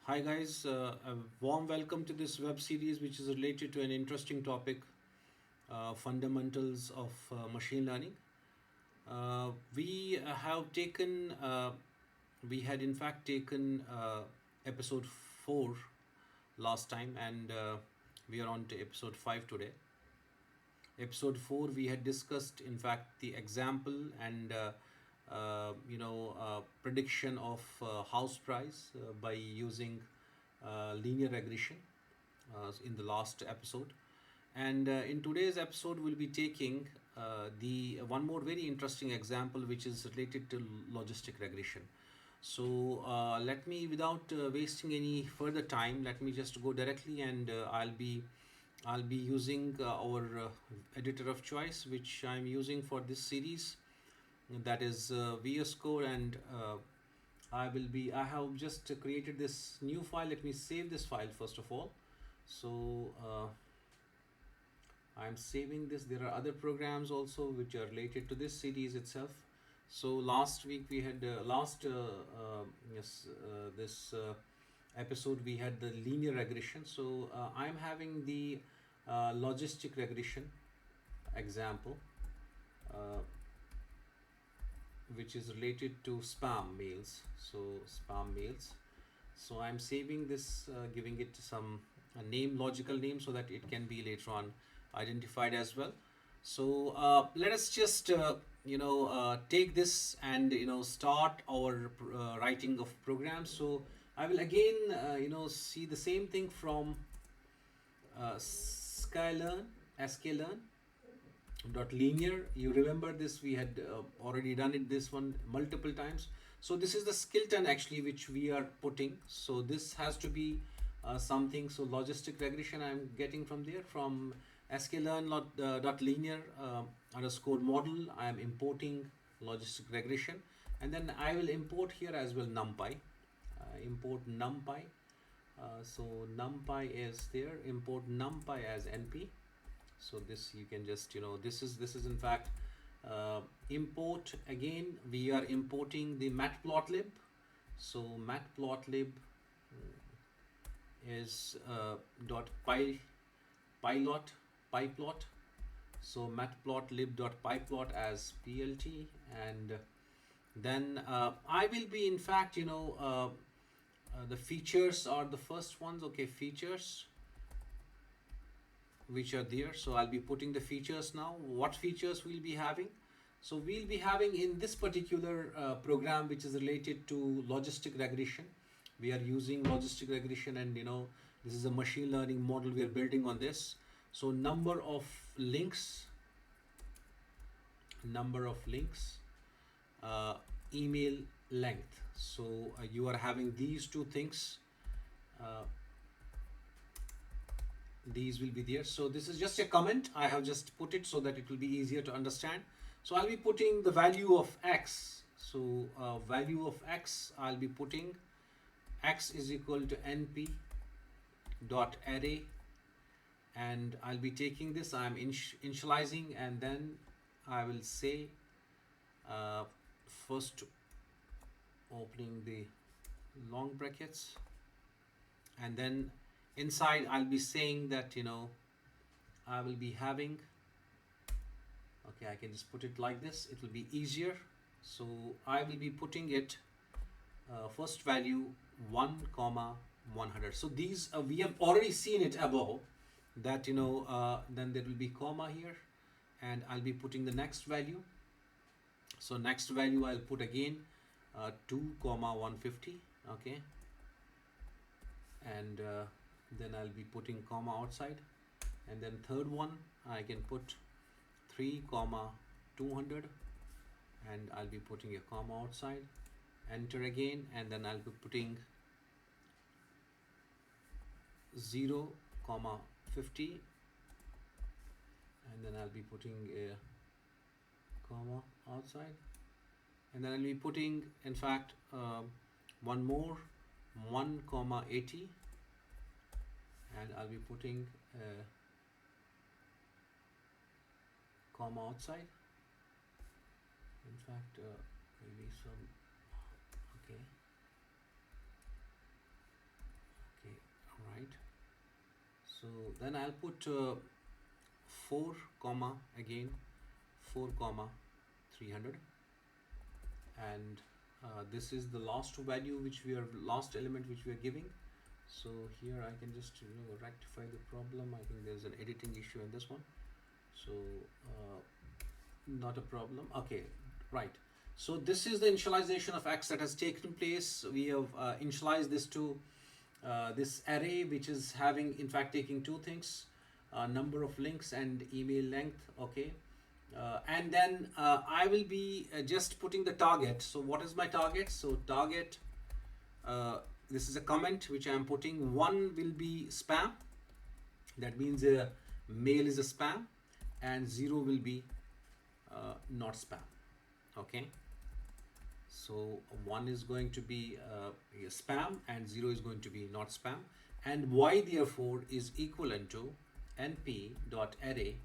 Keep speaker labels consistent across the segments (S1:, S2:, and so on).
S1: Hi guys, a warm welcome to this web series which is related to an interesting topic, fundamentals of machine learning. We have taken, we had in fact taken episode 4 last time, and we are on to episode 5 today. Episode 4 we had discussed in fact the example and prediction of house price by using linear regression in the last episode. And in today's episode, we'll be taking the one more very interesting example, which is related to logistic regression. So let me, without wasting any further time, let me just go directly, and I'll be using our editor of choice, which I'm using for this series. That is VS Code, and I have just created this new file. Let me save this file first of all. So I'm saving this. There are other programs also which are related to this series itself. So last week we had this episode we had the linear regression. So I'm having the logistic regression example, uh, which is related to spam mails. So spam mails. So I'm saving this, giving it some name, logical name, so that it can be later on identified as well. So let us just take this and start our writing of programs. So I will again see the same thing from sklearn sklearn dot linear. You remember this, we had already done it, this one multiple times. So this is the skeleton actually which we are putting. So this has to be something. So logistic regression I'm getting from there, from sklearn dot linear underscore model. I am importing logistic regression, and then I will import here as well numpy. Import numpy. So numpy is there. Import numpy as np. So this you can just this is in fact import. Again we are importing the matplotlib. So matplotlib is dot pylot pyplot. So matplotlib.pyplot as plt, and then I will be in fact the features are the first ones. Okay, features which are there. So I'll be putting the features now. What features we'll be having? So we'll be having in this particular program, which is related to logistic regression. We are using logistic regression, and this is a machine learning model we are building on this. So number of links, uh, email length. So you are having these two things. Uh, these will be there. So this is just a comment. I have just put it so that it will be easier to understand. So I'll be putting the value of x. So value of x, I'll be putting x is equal to np dot array, and I'll be taking this. I'm initializing, and then I will say first opening the long brackets, and then inside I'll be saying that I will be having, okay, I can just put it like this, it will be easier. So I will be putting it first value 1 comma 100. So these we have already seen it above that then there will be comma here, and I'll be putting the next value. So next value I'll put again 2 comma 150. Okay, and then I'll be putting comma outside, and then third one I can put 3 comma 200, and I'll be putting a comma outside, enter again, and then I'll be putting 0 comma 50, and then I'll be putting a comma outside, and then I'll be putting in fact one more 1 comma 80, and I'll be putting a comma outside. In fact maybe some, okay, So then I'll put 4 comma again 4 comma 300, and this is the last value which we are last element which we are giving. So here I can just rectify the problem. I think there's an editing issue in this one, so not a problem. Okay, right. So this is the initialization of X that has taken place. We have initialized this to this array, which is having, in fact, taking two things: number of links and email length. Okay, and then I will be just putting the target. So what is my target? So target, this is a comment which I am putting. One will be spam. That means mail is a spam, and 0 will be not spam. Okay. So 1 is going to be a spam and 0 is going to be not spam, and y therefore is equivalent to np.array.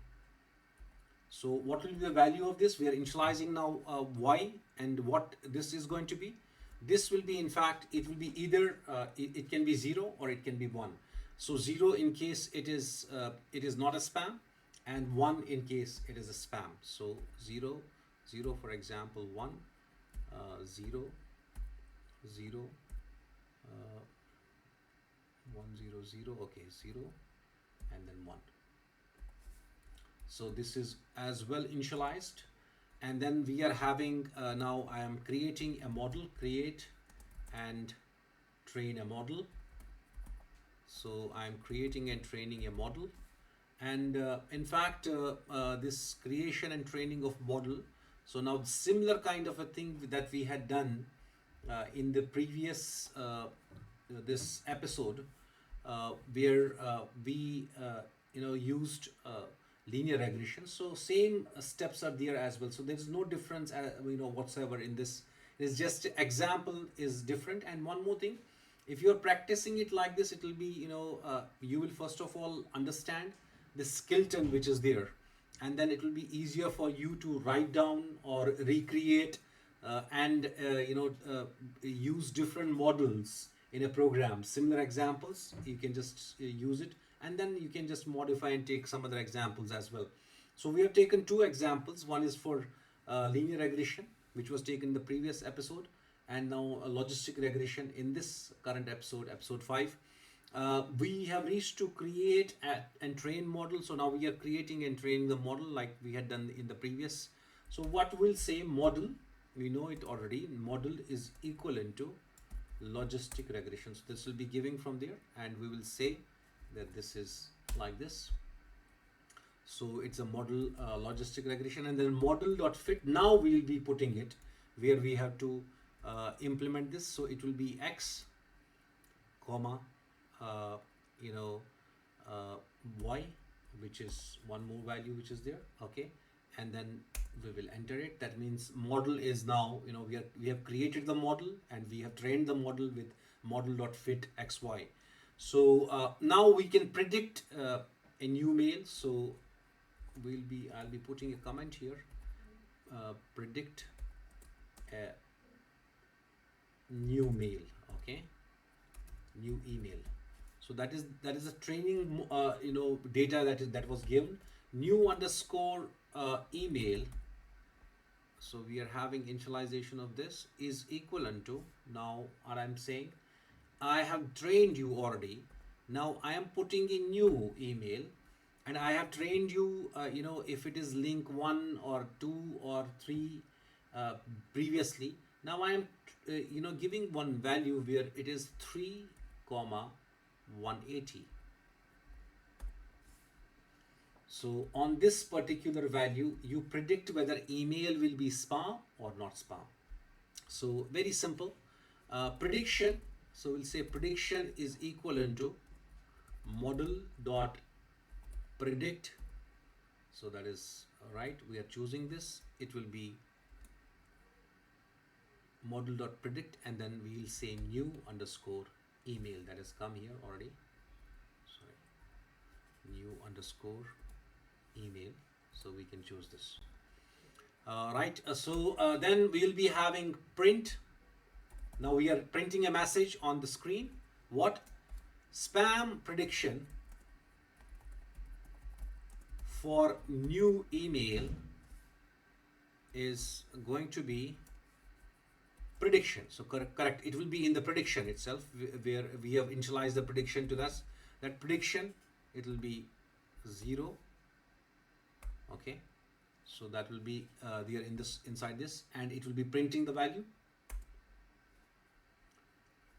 S1: So what will be the value of this? We are initializing now y, and what this is going to be? This will be, in fact, it will be either it can be 0 or it can be 1. So 0 in case it is not a spam, and 1 in case it is a spam. So 0 0 for example 1 0 0 1 0 0, okay, 0 and then 1. So this is as well initialized, and then we are having now I am creating a model, create and train a model. So I am creating and training a model, and in fact this creation and training of model. So now similar kind of a thing that we had done in the previous this episode, where we used linear regression. So same steps are there as well. So there is no difference whatsoever in this. It's just example is different. And one more thing, if you are practicing it like this, it will be you will first of all understand the skeleton which is there, and then it will be easier for you to write down or recreate and use different models in a program. Similar examples, you can just use it, and then you can just modify and take some other examples as well. So we have taken two examples. One is for linear regression, which was taken in the previous episode, and now a logistic regression in this current episode, episode 5. We have reached to create and train model. So now we are creating and training the model like we had done in the previous. So what will say model, we know it already. Model is equivalent to logistic regression. So this will be giving from there, and we will say that this is like this. So it's a model logistic regression, and then model.fit. Now we will be putting it where we have to implement this. So it will be x comma y, which is one more value which is there. Okay, and then we will enter it. That means model is now, we have created the model and we have trained the model with model.fit xy. So now we can predict a new mail. So I'll be putting a comment here, predict a new mail. Okay, new email. So that is a training data that was given. New underscore email. So we are having initialization of this is equivalent to, now what I'm saying, I have trained you already. Now I am putting in new email, and I have trained you if it is link 1 or 2 or 3 previously. Now I am giving one value where it is 3 comma 180. So on this particular value, you predict whether email will be spam or not spam. So very simple prediction. So we'll say prediction is equivalent to model dot predict. So that is right. We are choosing this. It will be model dot predict, and then we will say new underscore email. That has come here already. Sorry, new underscore email. So we can choose this. Right. So then we will be having print. Now we are printing a message on the screen. What? Spam prediction for new email is going to be prediction. So correct, it will be in the prediction itself, where we have initialized the prediction to that prediction. It will be 0. Okay, so that will be there in this, inside this, and it will be printing the value,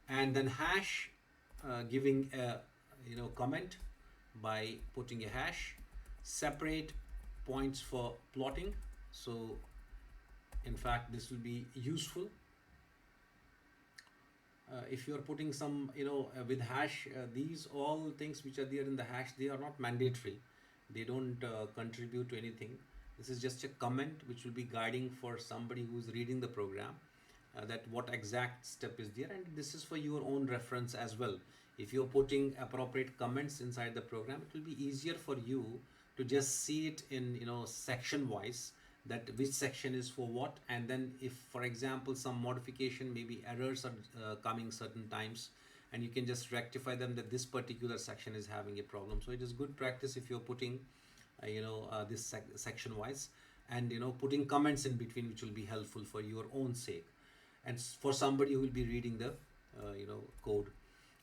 S1: and then hash, giving a comment by putting a hash, separate points for plotting. So in fact this will be useful if you are putting some with hash. These all things which are there in the hash, they are not mandatory, they don't contribute to anything. This is just a comment which will be guiding for somebody who is reading the program, that what exact step is there, and this is for your own reference as well. If you're putting appropriate comments inside the program, it will be easier for you to just see it in section wise, that which section is for what, and then if for example some modification, maybe errors are coming certain times, and you can just rectify them, that this particular section is having a problem. So it is good practice if you're putting this section wise, and putting comments in between, which will be helpful for your own sake and for somebody who will be reading the code.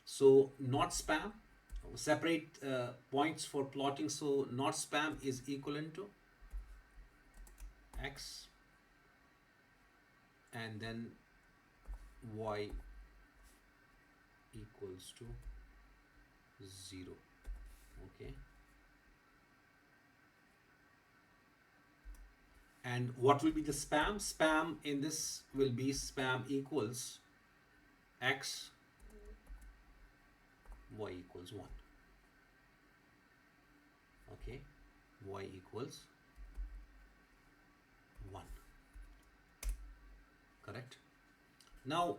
S1: So not spam, separate points for plotting. So not spam is equivalent to x and then y equals to 0. Okay, and what will be the spam in this will be spam equals x, y equals 1. Okay, y equals 1. Correct. Now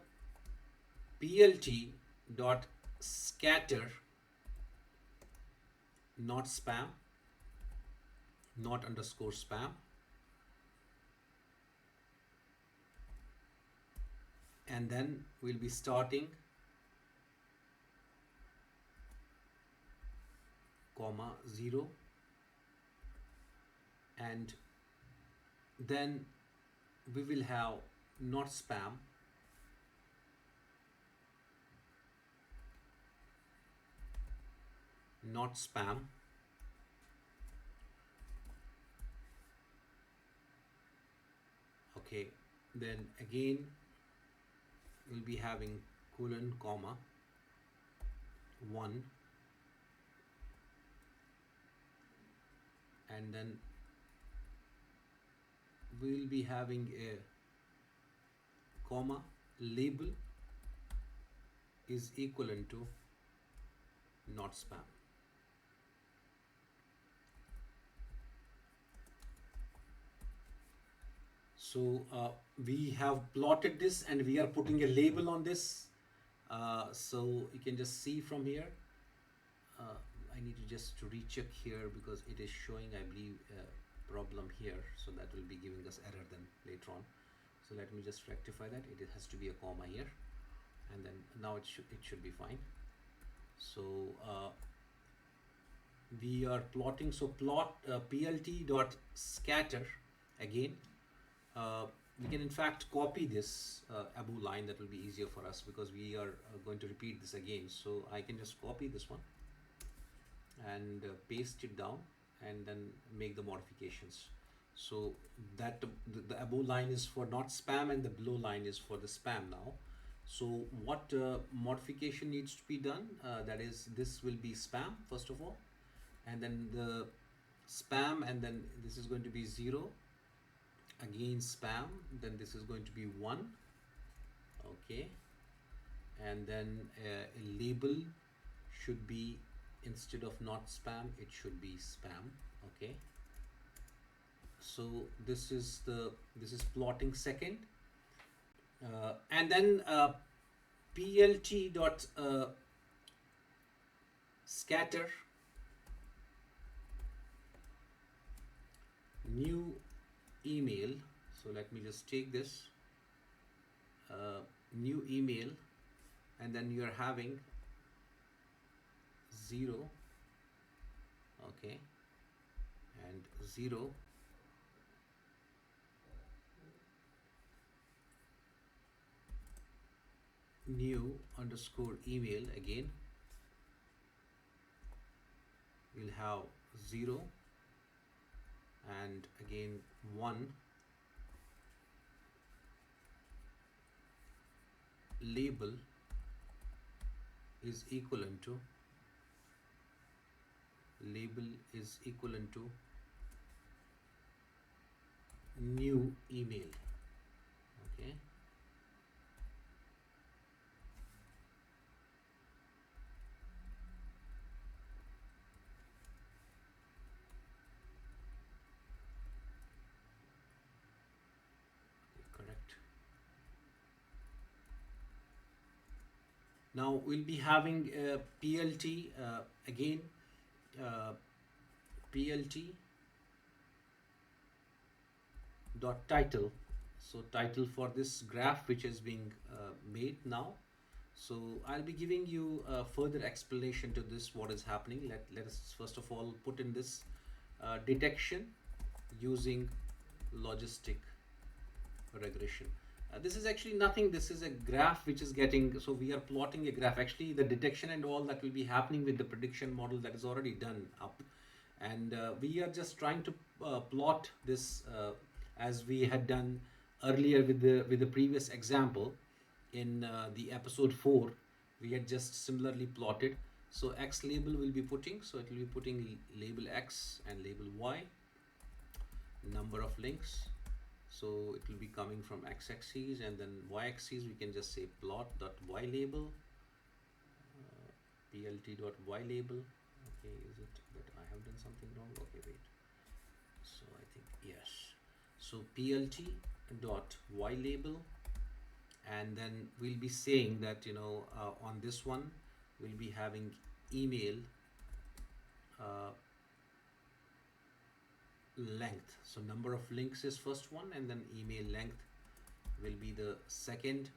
S1: plt dot scatter not spam, not underscore spam, and then we'll be starting comma 0, and then we will have not spam, not spam, okay, then again we'll be having colon comma 1, and then we'll be having a comma label is equivalent to not spam. So we have plotted this and we are putting a label on this. So you can just see from here. I need to just to recheck here because it is showing, I believe, a problem here. So that will be giving us error then later on. So let me just rectify that. It has to be a comma here, and then now it should be fine. So we are plotting. So plot plt dot scatter again. We can in fact copy this above line. That will be easier for us because we are going to repeat this again. So I can just copy this one and paste it down and then make the modifications. So that the above line is for not spam and the below line is for the spam now. So what modification needs to be done? That is, this will be spam first of all, and then the spam, and then this is going to be 0, again spam, then this is going to be 1. Okay, and then a label should be, instead of not spam, it should be spam. Okay, so this is plotting second, and then plt dot scatter new email. So let me just take this new email, and then you are having 0. Okay, and 0, new underscore email. Again we'll have 0 and again 1, label is equivalent to, label is equivalent to new email. Okay, correct. Now we'll be having PLT again, uh, PLT dot title. So title for this graph which is being made now. So I'll be giving you a further explanation to this, what is happening. Let us first of all put in this detection using logistic regression. This is actually nothing. This is a graph which is getting, so we are plotting a graph. Actually, the detection and all that will be happening with the prediction model that is already done up. And we are just trying to plot this as we had done earlier with the previous example in the episode 4. We had just similarly plotted. So X label will be putting, so it will be putting label X and label Y, number of links. So it will be coming from x-axis, and then y-axis we can just say plot dot y label, plt dot y label. Okay, is it that I have done something wrong? Okay, wait. So I think yes. So plt dot y label, and then we'll be saying that on this one we'll be having email uh, length. So number of links is first one, and then email length will be the second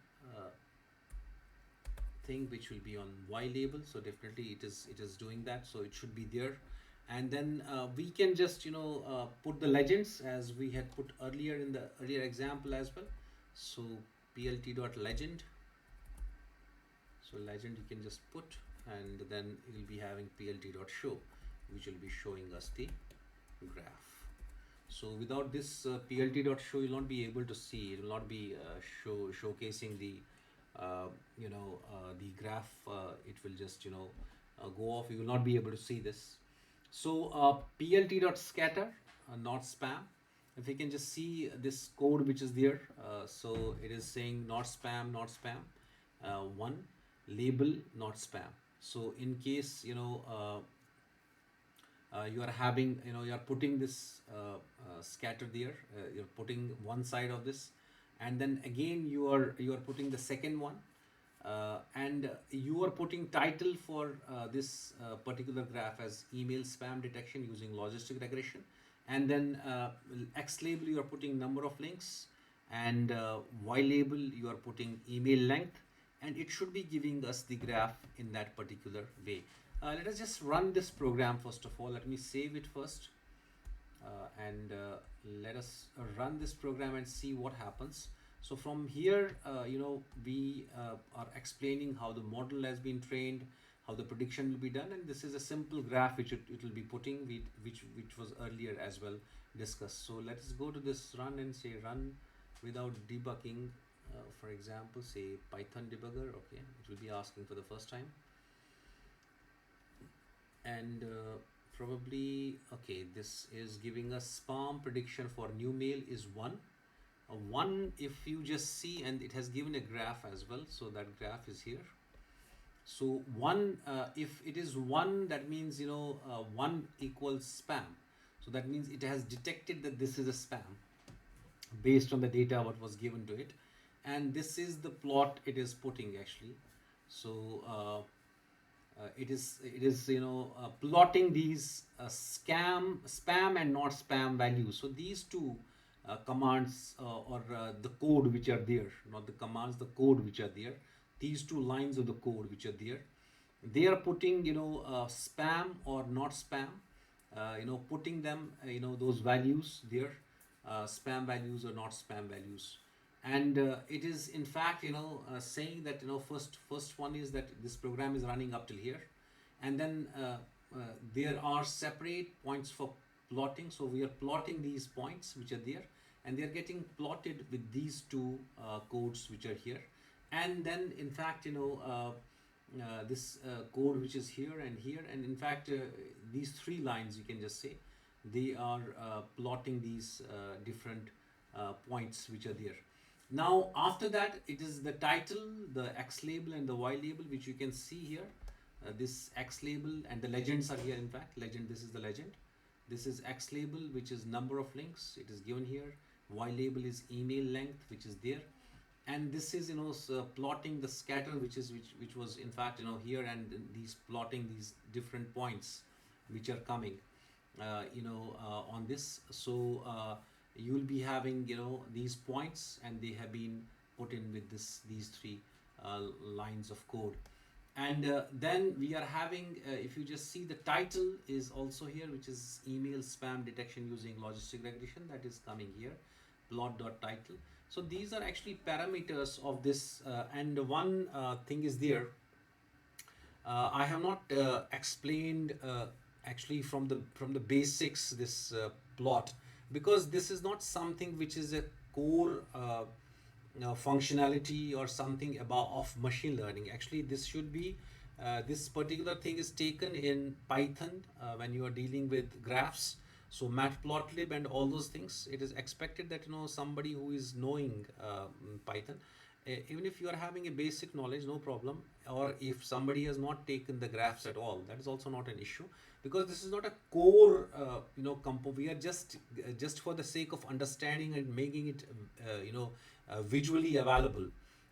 S1: thing, which will be on y label. So definitely it is doing that, so it should be there. And then we can just put the legends as we had put earlier in the earlier example as well. So plt dot legend, so legend you can just put, and then it will be having plt dot show, which will be showing us the graph. So without this plt dot show, you'll not be able to see. It will not be showcasing the the graph. It will just go off. You will not be able to see this. So plt dot scatter, not spam. If you can just see this code which is there, so it is saying not spam, not spam. One label not spam. So in case you are having, you are putting this scatter there, you're putting one side of this, and then again you are putting the second one, and you are putting title for this particular graph as email spam detection using logistic regression, and then X label you are putting number of links, and Y label you are putting email length, and it should be giving us the graph in that particular way. Let us just run this program first of all. Let me save it first, and let us run this program and see what happens. So from here, we are explaining how the model has been trained, how the prediction will be done, and this is a simple graph which it will be putting, which was earlier as well discussed. So let us go to this run and say run without debugging. For example, say Python debugger. Okay, it will be asking for the first time, and probably okay, this is giving us spam prediction for new mail is 1. 1, if you just see, and it has given a graph as well, so that graph is here. So 1, if it is 1, that means 1 equals spam, so that means it has detected that this is a spam based on the data what was given to it, and this is the plot it is putting actually. So it is plotting these spam and not spam values. So these two commands, or the code which are there, not the commands, the code which are there, these two lines of the code which are there, they are putting spam or not spam, putting them, those values there, spam values or not spam values. And it is in fact, saying that, first one is that this program is running up till here, and then there are separate points for plotting. So we are plotting these points which are there, and they are getting plotted with these two codes which are here. And then in fact, this code which is here and here, and in fact these three lines, you can just say, they are plotting these different points which are there. Now after that, it is the title, the X label and the Y label, which you can see here. This X label and the legends are here. In fact, legend, this is the legend. This is X label, which is number of links, it is given here. Y label is email length, which is there. And this is, plotting the scatter, which was in fact, here, and these plotting these different points which are coming on this. So you will be having, these points, and they have been put in with these three lines of code. And then we are having, if you just see, the title is also here, which is email spam detection using logistic regression, that is coming here, plot.title. So these are actually parameters of this, and one thing is there. I have not explained actually from the basics this plot, because this is not something which is a core functionality or something about of machine learning. Actually, this should be this particular thing is taken in Python when you are dealing with graphs. So matplotlib and all those things, it is expected that somebody who is knowing Python, even if you are having a basic knowledge, no problem. Or if somebody has not taken the graphs at all, that is also not an issue, because this is not a core we are just for the sake of understanding and making it visually available,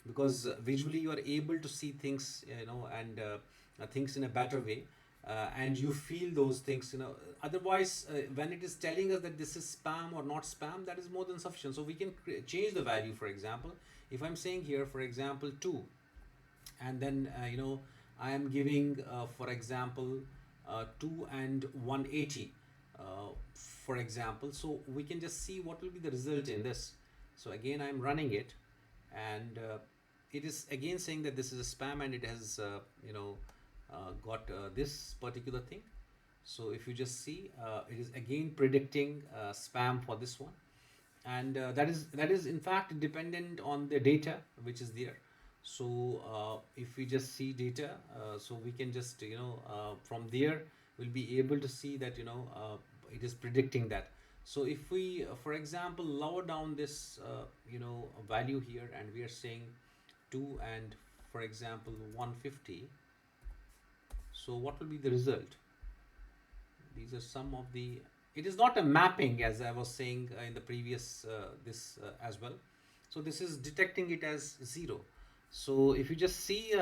S1: because visually you are able to see things, and things in a better way. And you feel those things, otherwise when it is telling us that this is spam or not spam, that is more than sufficient. So we can change the value. For example, if I'm saying here, for example, 2, and then I am giving for example 2 and 180 for example, so we can just see what will be the result in this. So again, I'm running it, and it is again saying that this is a spam, and it has got this particular thing. So if you just see, it is again predicting spam for this one, and that is in fact dependent on the data which is there. So if we just see data, so we can just from there we'll be able to see that it is predicting that. So if we for example lower down this value here, and we are saying 2 and for example 150, so what will be the result? These are some of the, it is not a mapping, as I was saying in the previous this as well. So this is detecting it as 0. So if you just see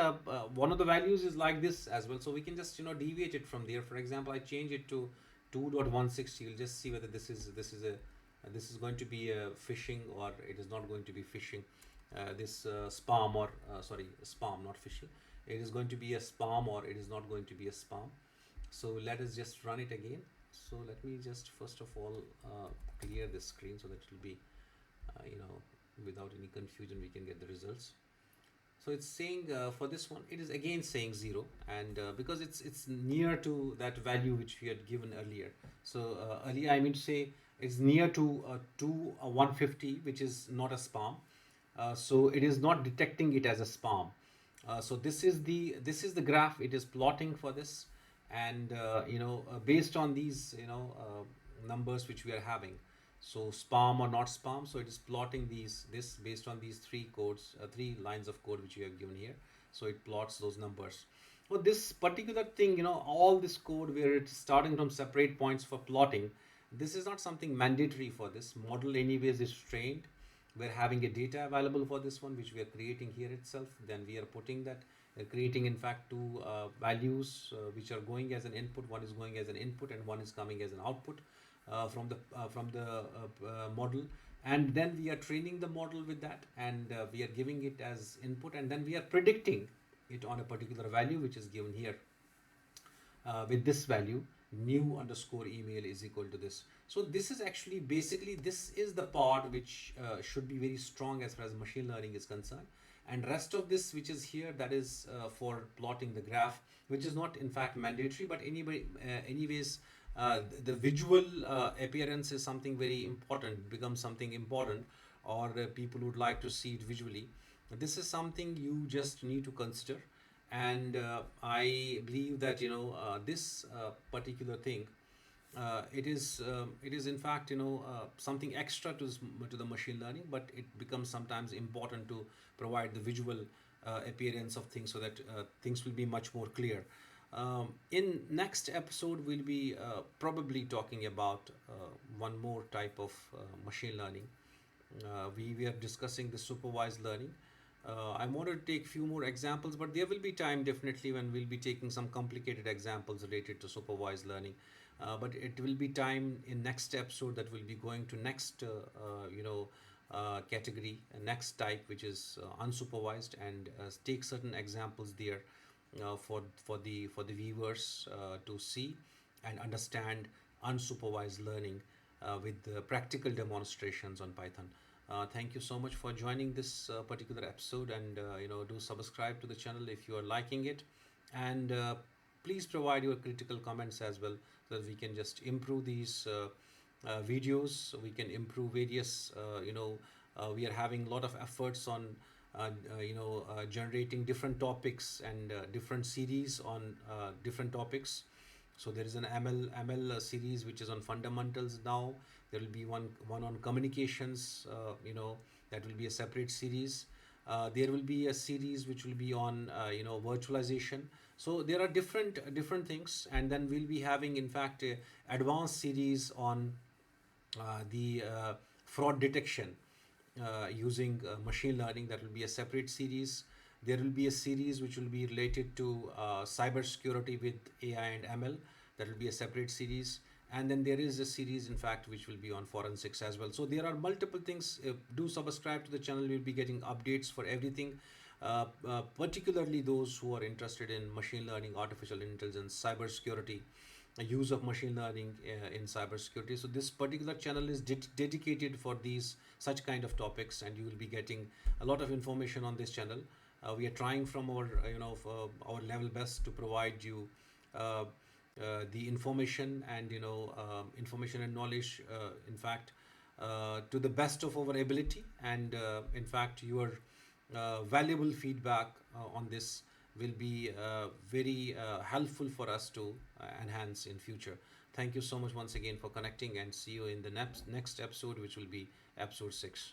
S1: one of the values is like this as well, so we can just deviate it from there. For example, I change it to 2.160. You'll just see whether this is going to be a phishing, or it is not going to be phishing. This spam, or sorry, spam, not phishing. It is going to be a spam, or it is not going to be a spam. So let us just run it again. So let me just first of all clear this screen, so that it will be without any confusion we can get the results. So it's saying for this one, it is again saying 0, and because it's near to that value which we had given earlier. So earlier, I mean to say, it's near to 150, which is not a spam. So it is not detecting it as a spam. So this is the graph it is plotting for this, and based on these numbers which we are having, so spam or not spam, so it is plotting this based on these three lines of code which we have given here. So it plots those numbers. So this particular thing, all this code where it's starting from separate points for plotting, this is not something mandatory for this model. Anyways, is trained. We're having a data available for this one, which we are creating here itself. Then we are putting that, creating in fact two values which are going as an input. One is going as an input, and one is coming as an output from the model. And then we are training the model with that, and we are giving it as input, and then we are predicting it on a particular value which is given here with this value. new underscore email is equal to this. So this is actually basically this is the part which should be very strong as far as machine learning is concerned, and rest of this which is here, that is for plotting the graph, which is not in fact mandatory, but anyways, the visual appearance is something very important, becomes something important, or people would like to see it visually. This is something you just need to consider, and I believe that this particular thing, it is in fact something extra to the machine learning, but it becomes sometimes important to provide the visual appearance of things, so that things will be much more clear. In next episode, we'll be probably talking about one more type of machine learning. We are discussing the supervised learning. I wanted to take few more examples, but there will be time definitely when we'll be taking some complicated examples related to supervised learning. But it will be time in next episode that we'll be going to next category, next type, which is unsupervised, and take certain examples there for the viewers to see and understand unsupervised learning with the practical demonstrations on Python. Thank you so much for joining this particular episode, and do subscribe to the channel if you are liking it, and please provide your critical comments as well, so that we can just improve these videos. So we can improve various. We are having a lot of efforts on generating different topics and different series on different topics. So there is an ML series which is on fundamentals now. There will be one on communications. That will be a separate series. There will be a series which will be on virtualization. So there are different things, and then we'll be having in fact a advanced series on the fraud detection using machine learning. That will be a separate series. There will be a series which will be related to cybersecurity with AI and ML. That will be a separate series. And then there is a series, in fact, which will be on forensics as well. So there are multiple things. Do subscribe to the channel. You'll be getting updates for everything, particularly those who are interested in machine learning, artificial intelligence, cybersecurity, use of machine learning in cybersecurity. So this particular channel is dedicated for these such kind of topics, and you will be getting a lot of information on this channel. We are trying from our our level best to provide you uh, the information and information and knowledge, in fact, to the best of our ability, and in fact your valuable feedback on this will be very helpful for us to enhance in future. Thank you so much once again for connecting, and see you in the next episode, which will be episode 6.